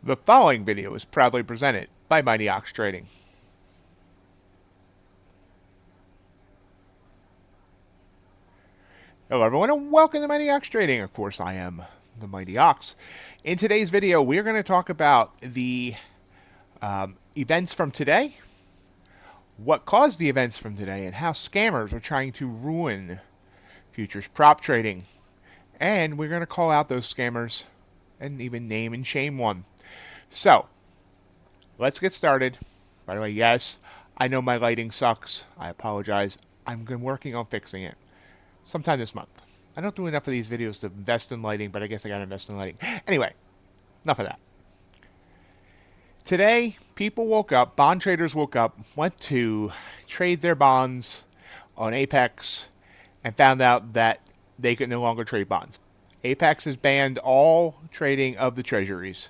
The following video is proudly presented by MightyOxTrading. Hello everyone and welcome to MightyOxTrading. Of course, I am the Mighty Ox. In today's video, we're going to talk about the events from today, what caused the events from today, and how scammers are trying to ruin futures prop trading. And we're going to call out those scammers and even name and shame one. So, let's get started. By the way, yes, I know my lighting sucks. I apologize. I'm working on fixing it sometime this month. I don't do enough of these videos to invest in lighting, but I guess I got to invest in lighting. Anyway, enough of that. Today, people woke up, bond traders woke up, went to trade their bonds on Apex, and found out that they could no longer trade bonds. Apex has banned all trading of the treasuries.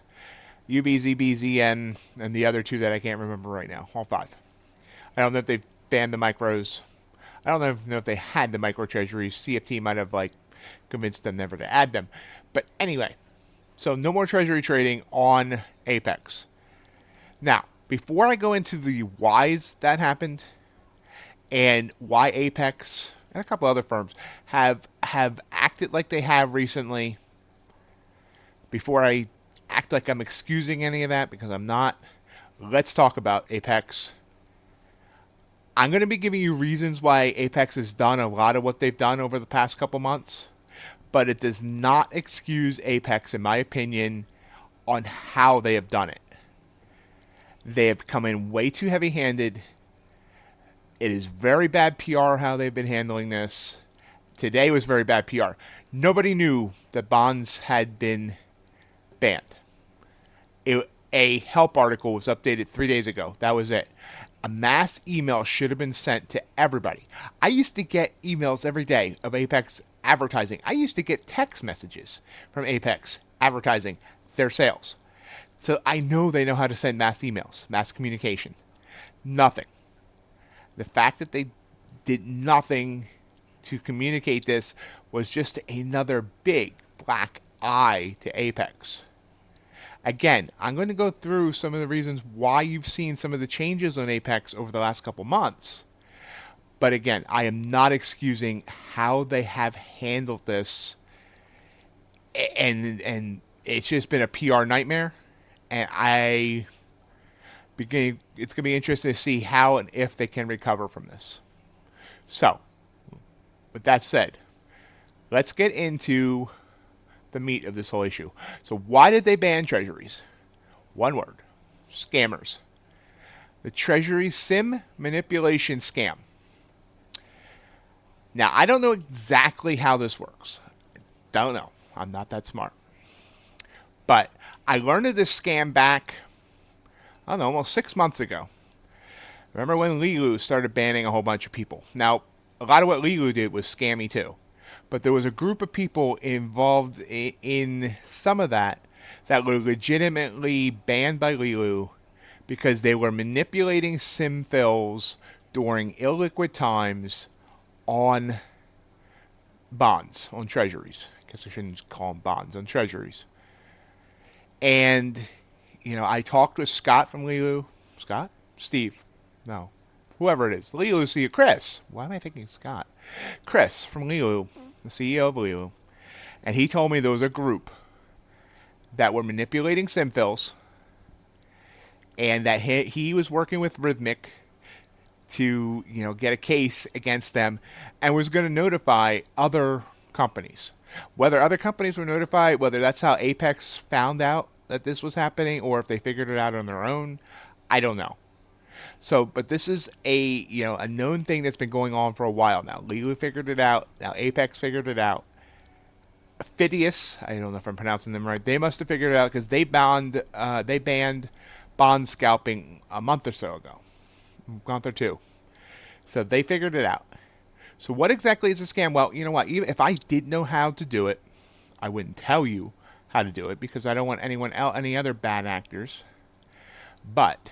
UBZ, BZN, and the other two that I can't remember right now. All five. I don't know if they've banned the micros. I don't know if they had the micro treasuries. CFT might have convinced them never to add them. But anyway, so no more treasury trading on Apex. Now, before I go into the whys that happened and why Apex and a couple other firms have acted like they have recently, before I act like I'm excusing any of that, because I'm not, let's talk about Apex. I'm going to be giving you reasons why Apex has done a lot of what they've done over the past couple months, but it does not excuse Apex, in my opinion, on how they have done it. They have come in way too heavy-handed. It is very bad PR how they've been handling this. Today was very bad PR. Nobody knew that bonds had been banned. A help article was updated 3 days ago. That was it. A mass email should have been sent to everybody. I used to get emails every day of Apex advertising. I used to get text messages from Apex advertising their sales. So I know they know how to send mass emails, mass communication. Nothing. The fact that they did nothing to communicate this was just another big black eye to Apex. Again, I'm going to go through some of the reasons why you've seen some of the changes on Apex over the last couple months. But again, I am not excusing how they have handled this. And it's just been a PR nightmare. And it's going to be interesting to see how and if they can recover from this. So, with that said, let's get into the meat of this whole issue. So why did they ban treasuries? One word: scammers. The treasury sim manipulation scam. Now, I don't know exactly how this works. Don't know. I'm not that smart. But I learned of this scam back, I don't know, almost 6 months ago. Remember when Lilu started banning a whole bunch of people? Now, a lot of what Lilu did was scammy too. But there was a group of people involved in some of that were legitimately banned by Lilu because they were manipulating sim fills during illiquid times on bonds, on treasuries. I guess I shouldn't call them bonds, on treasuries. And, I talked with Scott from Lilu. Scott? Steve? No. Whoever it is. Lilu, Chris. Why am I thinking Scott? Chris from Lilu, the CEO of Lilu. And he told me there was a group that were manipulating sim fills, and that he was working with Rhythmic to, get a case against them, and was going to notify other companies. Whether other companies were notified, whether that's how Apex found out that this was happening, or if they figured it out on their own, I don't know. So, but this is a known thing that's been going on for a while now. Lilu figured it out. Now Apex figured it out. Phidias, I don't know if I'm pronouncing them right. They must have figured it out because they banned bond scalping a month or so ago, a month or two. So they figured it out. So what exactly is a scam? Well, you know what? Even if I did know how to do it, I wouldn't tell you how to do it because I don't want any other bad actors. But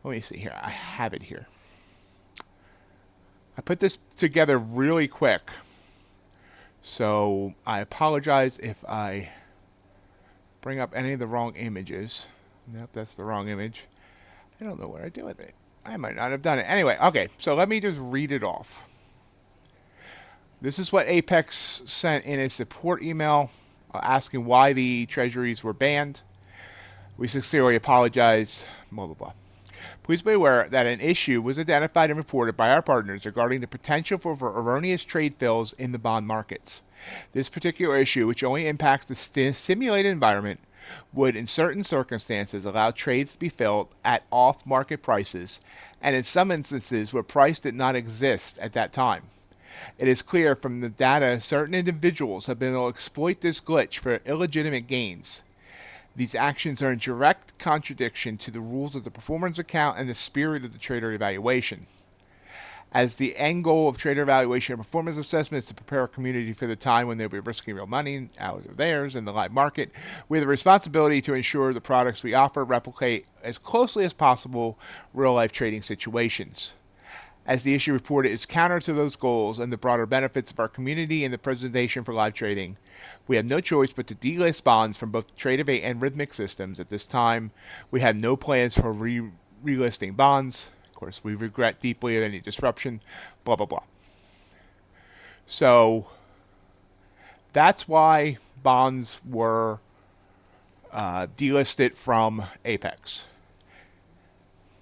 let me see here. I have it here. I put this together really quick. So I apologize if I bring up any of the wrong images. Nope, that's the wrong image. I don't know what I did with it. I might not have done it. Anyway, okay, so let me just read it off. This is what Apex sent in a support email asking why the treasuries were banned. We sincerely apologize, blah, blah, blah. Please be aware that an issue was identified and reported by our partners regarding the potential for erroneous trade fills in the bond markets. This particular issue, which only impacts the simulated environment, would in certain circumstances allow trades to be filled at off-market prices, and in some instances where price did not exist at that time. It is clear from the data certain individuals have been able to exploit this glitch for illegitimate gains. These actions are in direct contradiction to the rules of the performance account and the spirit of the trader evaluation. As the end goal of trader evaluation and performance assessment is to prepare our community for the time when they'll be risking real money, ours or theirs, in the live market, we have the responsibility to ensure the products we offer replicate as closely as possible real-life trading situations. As the issue reported is counter to those goals and the broader benefits of our community and the presentation for live trading, we have no choice but to delist bonds from both the Tradevate and Rhythmic systems. At this time, we have no plans for relisting bonds. Of course, we regret deeply any disruption, blah, blah, blah. So that's why bonds were delisted from Apex.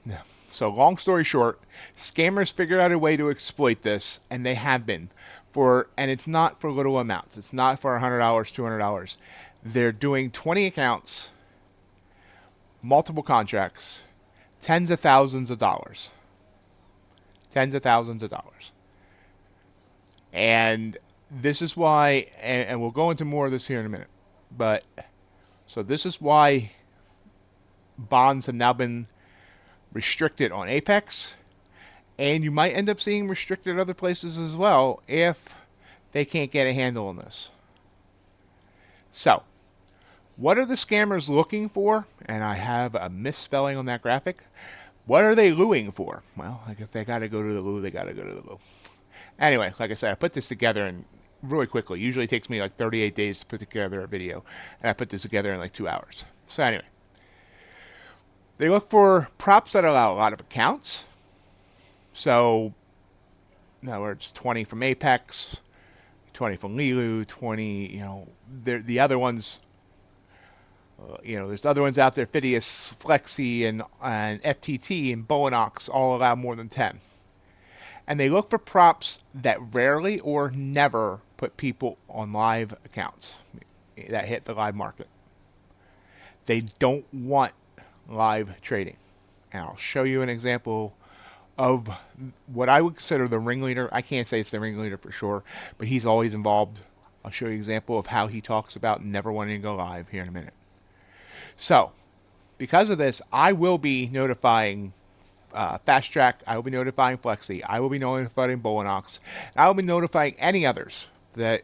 Yeah. So long story short, scammers figured out a way to exploit this, and they have been. And it's not for little amounts. It's not for $100, $200. They're doing 20 accounts, multiple contracts, tens of thousands of dollars. Tens of thousands of dollars. And this is why, and we'll go into more of this here in a minute, but so this is why bonds have now been restricted on Apex, and you might end up seeing restricted other places as well if they can't get a handle on this. So, what are the scammers looking for? And I have a misspelling on that graphic. What are they looing for? Well, like if they got to go to the loo, they got to go to the loo. Anyway, like I said, I put this together and really quickly. Usually it takes me like 38 days to put together a video, and I put this together in like 2 hours. So anyway, they look for props that allow a lot of accounts. So, in other words, 20 from Apex, 20 from Lilu, 20, the other ones, there's other ones out there, Phidias, Flexi, and FTT, and Boanox all allow more than 10. And they look for props that rarely or never put people on live accounts that hit the live market. They don't want live trading. And I'll show you an example of what I would consider the ringleader. I can't say it's the ringleader for sure, but he's always involved. I'll show you an example of how he talks about never wanting to go live here in a minute. So, because of this, I will be notifying Fast Track. I will be notifying Flexi. I will be notifying Boanox. I will be notifying any others that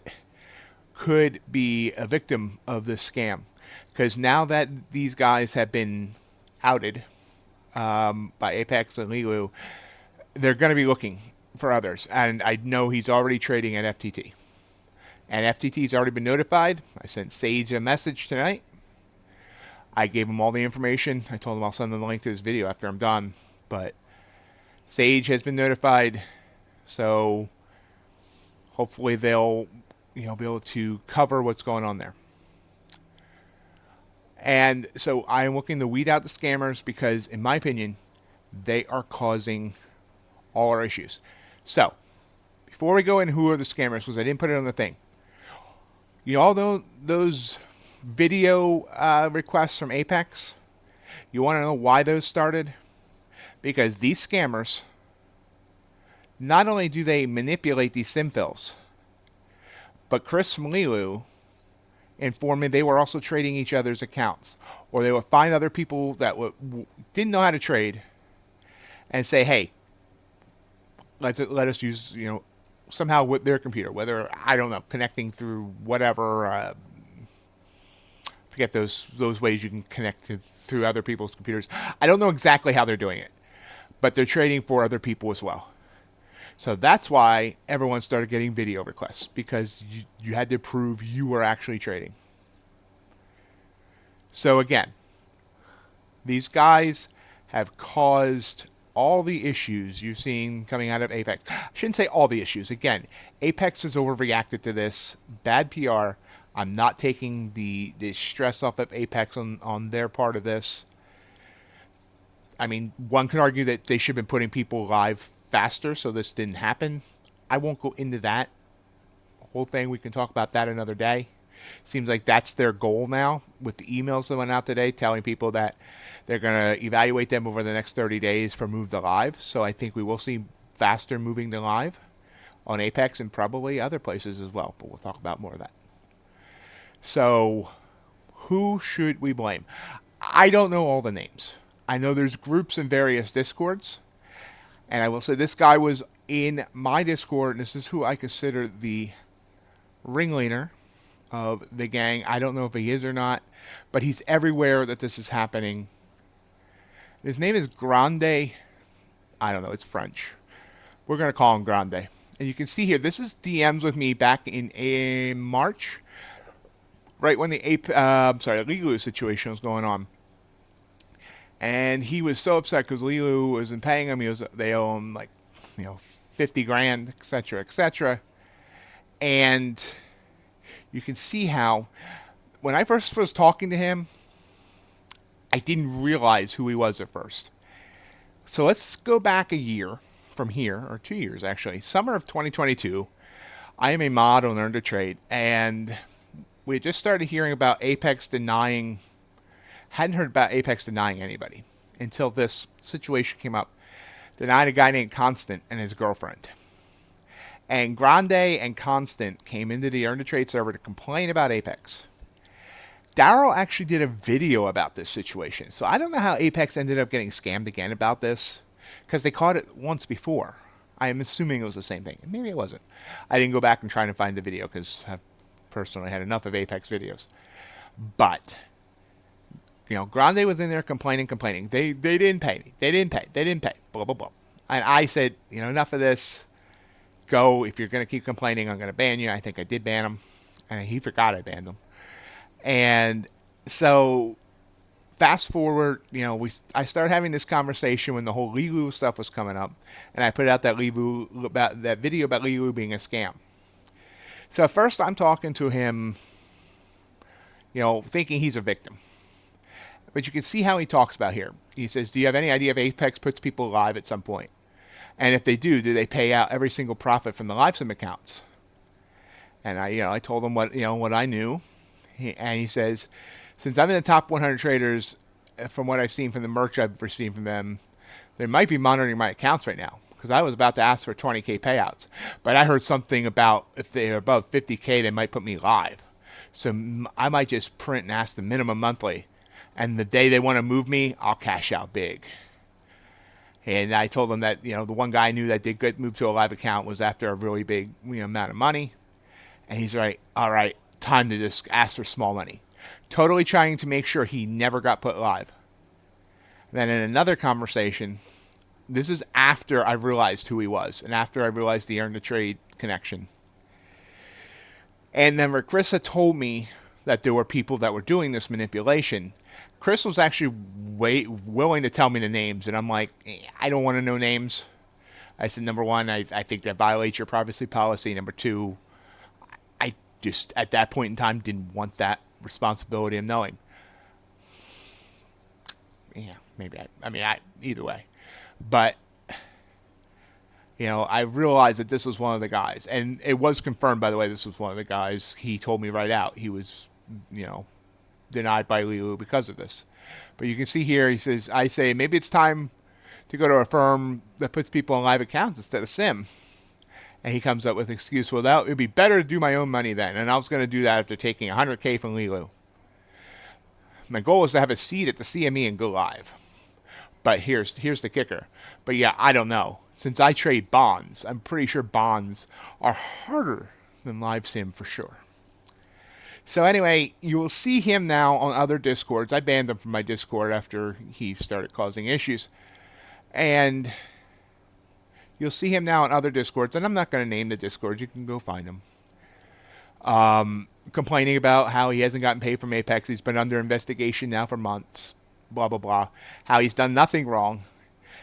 could be a victim of this scam. Because now that these guys have been outed by Apex and Lilu, they're going to be looking for others. And I know he's already trading at FTT. And FTT's already been notified. I sent Sage a message tonight. I gave him all the information. I told him I'll send them the link to this video after I'm done. But Sage has been notified. So hopefully they'll be able to cover what's going on there. And so I am looking to weed out the scammers because, in my opinion, they are causing all our issues. So, before we go in, who are the scammers? Because I didn't put it on the thing. All those video requests from Apex, you want to know why those started? Because these scammers, not only do they manipulate these sim fills, but Chris from Lilu informed me they were also trading each other's accounts. Or they would find other people that didn't know how to trade and say, hey, let us use, somehow with their computer, whether, I don't know, connecting through whatever, forget those ways you can connect through other people's computers. I don't know exactly how they're doing it, but they're trading for other people as well. So that's why everyone started getting video requests, because you had to prove you were actually trading. So again, these guys have caused all the issues you've seen coming out of Apex. I shouldn't say all the issues. Again, Apex has overreacted to this. Bad PR. I'm not taking the stress off of Apex on their part of this. I mean, one could argue that they should have been putting people live faster so this didn't happen. I won't go into that whole thing. We can talk about that another day. Seems like that's their goal now with the emails that went out today telling people that they're going to evaluate them over the next 30 days for move to live. So I think we will see faster moving to live on Apex and probably other places as well. But we'll talk about more of that. So who should we blame? I don't know all the names. I know there's groups in various Discords. And I will say this guy was in my Discord, and this is who I consider the ringleader of the gang. I don't know if he is or not, but he's everywhere that this is happening. His name is Grande. I don't know, it's French. We're going to call him Grande. And you can see here, this is DMs with me back in March, right when the Lilu situation was going on. And he was so upset because Lilu wasn't paying him. They owe him like, 50 grand, etc., etc. And you can see how, when I first was talking to him, I didn't realize who he was at first. So let's go back a year from here, or 2 years actually. Summer of 2022, I am a mod on Learn to Trade, and we just started hearing about Apex denying, hadn't heard about Apex denying anybody until this situation came up. Denied a guy named Constant and his girlfriend. And Grande and Constant came into the Earn to Trade server to complain about Apex. Daryl actually did a video about this situation. So I don't know how Apex ended up getting scammed again about this, because they caught it once before. I am assuming it was the same thing. Maybe it wasn't. I didn't go back and try to find the video because I've personally had enough of Apex videos. But, Grande was in there complaining. They didn't pay me. They didn't pay. Blah, blah, blah. And I said, enough of this. Go. If you're going to keep complaining, I'm going to ban you. I think I did ban him. And he forgot I banned him. And so, fast forward, I started having this conversation when the whole Lilu stuff was coming up, and I put out that video about Lilu being a scam. So at first, I'm talking to him, thinking he's a victim. But you can see how he talks about here. He says, "Do you have any idea if Apex puts people live at some point? And if they do they pay out every single profit from the live sim accounts?" And I told him what I knew. And he says, "Since I'm in the top 100 traders, from what I've seen from the merch I've received from them, they might be monitoring my accounts right now, because I was about to ask for 20K payouts. But I heard something about if they're above 50K, they might put me live. So I might just print and ask the minimum monthly. And the day they want to move me, I'll cash out big." And I told him that, the one guy I knew that did get moved to a live account was after a really big amount of money. And he's right, all right, time to just ask for small money. Totally trying to make sure he never got put live. Then in another conversation, this is after I realized who he was and after I realized the Earn to Trade connection. And then Chris told me that there were people that were doing this manipulation. Chris was actually willing to tell me the names, and I'm like, I don't want to know names. I said, number one, I think that violates your privacy policy. Number two, I just, at that point in time, didn't want that responsibility of knowing. Yeah, maybe either way. But, I realized that this was one of the guys. And it was confirmed, by the way, this was one of the guys. He told me right out. He was, denied by Lilu because of this. But you can see here, he says, I say, maybe it's time to go to a firm that puts people on live accounts instead of sim. And he comes up with an excuse, well, it would be better to do my own money then. And I was going to do that after taking 100K from Lilu. My goal is to have a seat at the CME and go live. But here's the kicker. But yeah, I don't know. Since I trade bonds, I'm pretty sure bonds are harder than live sim for sure. So anyway, you will see him now on other Discords. I banned him from my Discord after he started causing issues. And you'll see him now on other Discords. And I'm not going to name the Discords. You can go find him. Complaining about how he hasn't gotten paid from Apex. He's been under investigation now for months. Blah, blah, blah. How he's done nothing wrong.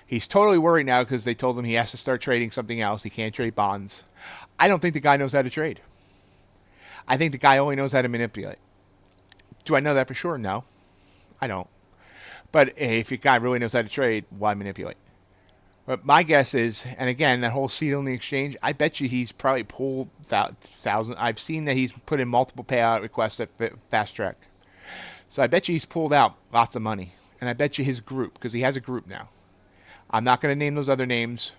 He's totally worried now because they told him he has to start trading something else. He can't trade bonds. I don't think the guy knows how to trade. I think the guy only knows how to manipulate. Do I know that for sure? No, I don't. But if a guy really knows how to trade, why manipulate? But my guess is, and again, that whole seat on the exchange, I bet you he's probably pulled thousand. I've seen that he's put in multiple payout requests at Fast Track. So I bet you he's pulled out lots of money. And I bet you his group, because he has a group now. I'm not going to name those other names.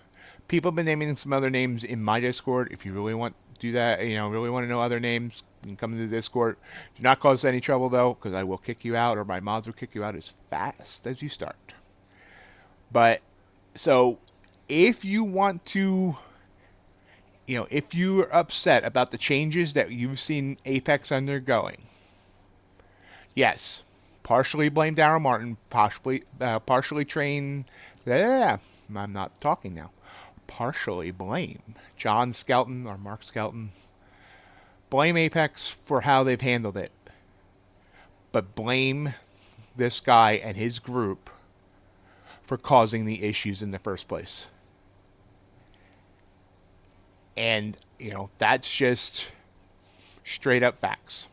People have been naming some other names in my Discord. If you really want to do that, really want to know other names, you can come to the Discord. Do not cause any trouble, though, because I will kick you out, or my mods will kick you out as fast as you start. But so, if you want to, if you're upset about the changes that you've seen Apex undergoing, yes, partially blame Darryl Martin, partially train. I'm not talking now. Partially blame John Skelton or Mark Skelton. Blame Apex for how they've handled it, but blame this guy and his group for causing the issues in the first place. And, that's just straight up facts.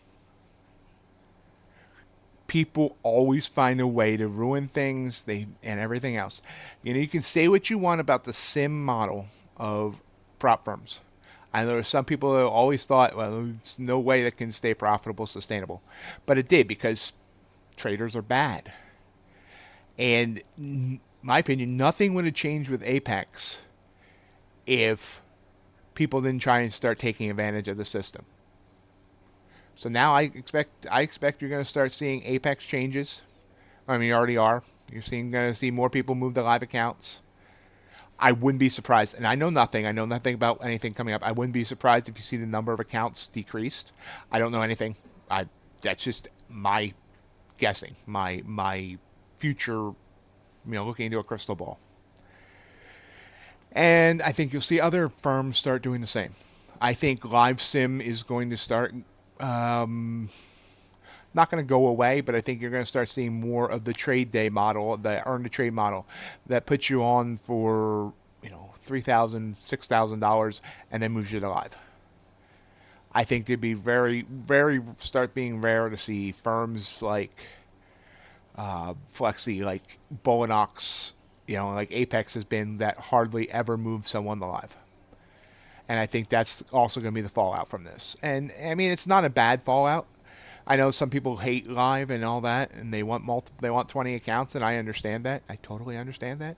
People always find a way to ruin things and everything else. You can say what you want about the sim model of prop firms. I know there are some people that always thought, well, there's no way that can stay profitable, sustainable. But it did, because traders are bad. And in my opinion, nothing would have changed with Apex if people didn't try and start taking advantage of the system. So now I expect you're going to start seeing Apex changes. I mean, you already are. You're going to see more people move to live accounts. I wouldn't be surprised, and I know nothing about anything coming up. I wouldn't be surprised if you see the number of accounts decreased. I don't know anything. That's just my guessing, my future, looking into a crystal ball. And I think you'll see other firms start doing the same. I think live sim is going to start, not going to go away, but I think you're going to start seeing more of the trade day model, the earn to trade model, that puts you on for, $3,000, $6,000, and then moves you to live. I think it'd be start being rare to see firms like Flexi, like Bolinox, like Apex has been, that hardly ever move someone to live. And I think that's also going to be the fallout from this. And I mean, it's not a bad fallout. I know some people hate live and all that, and they want 20 accounts, and I understand that. I totally understand that.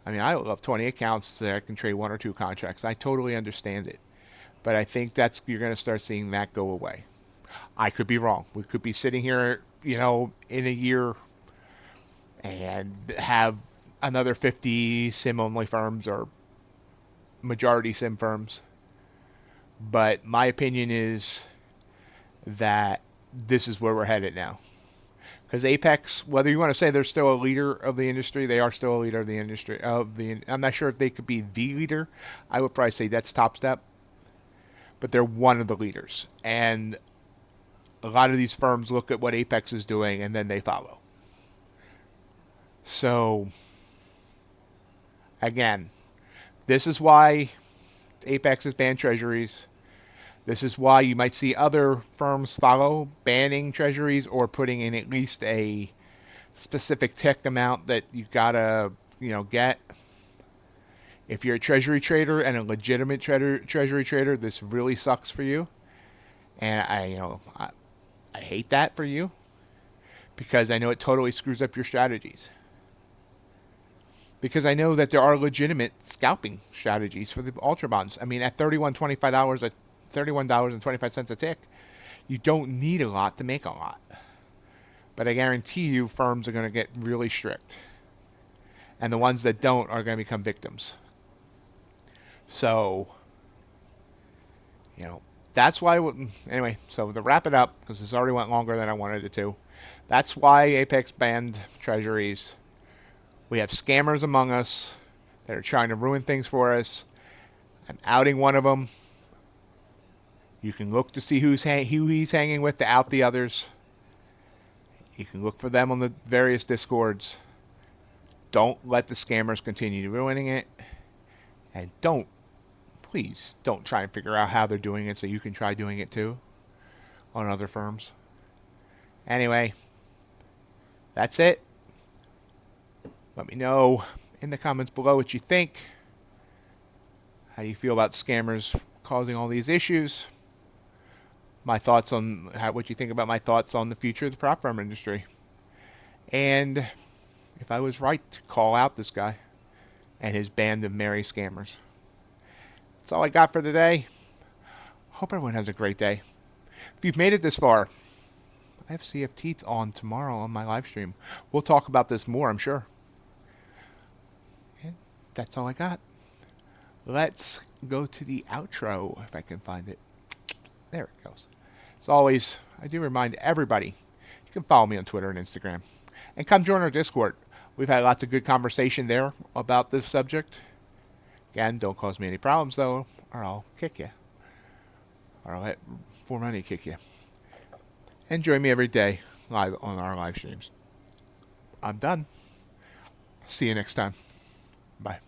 I mean, I love 20 accounts so that I can trade 1 or 2 contracts. I totally understand it. But I think you're going to start seeing that go away. I could be wrong. We could be sitting here, in a year and have another 50 sim-only firms or majority sim firms. But my opinion is that this is where we're headed now. Because Apex, whether you want to say they're still a leader of the industry, they are still a leader of the industry. I'm not sure if they could be the leader. I would probably say that's Top Step. But they're one of the leaders. And a lot of these firms look at what Apex is doing and then they follow. So, again, this is why Apex has banned treasuries. This is why you might see other firms follow, banning treasuries or putting in at least a specific tick amount that you gotta, get. If you're a treasury trader and a legitimate treasury trader, this really sucks for you. And I hate that for you, because I know it totally screws up your strategies. Because I know that there are legitimate scalping strategies for the ultra bonds. I mean, at $31.25 a tick, you don't need a lot to make a lot. But I guarantee you firms are going to get really strict. And the ones that don't are going to become victims. So, that's why, anyway, so to wrap it up, because this already went longer than I wanted it to, that's why Apex banned treasuries. We have scammers among us that are trying to ruin things for us. I'm outing one of them. You can look to see who he's hanging with to out the others. You can look for them on the various discords. Don't let the scammers continue ruining it. And please don't try and figure out how they're doing it so you can try doing it too on other firms. Anyway, that's it. Let me know in the comments below what you think. How you feel about scammers causing all these issues. My thoughts on what you think about my thoughts on the future of the prop firm industry. And if I was right to call out this guy and his band of merry scammers. That's all I got for today. Hope everyone has a great day. If you've made it this far, I have CFT on tomorrow on my live stream. We'll talk about this more, I'm sure. And that's all I got. Let's go to the outro if I can find it. There it goes. As always, I do remind everybody, you can follow me on Twitter and Instagram. And come join our Discord. We've had lots of good conversation there about this subject. Again, don't cause me any problems, though, or I'll kick you. Or I'll let For Money kick you. And join me every day live on our live streams. I'm done. See you next time. Bye.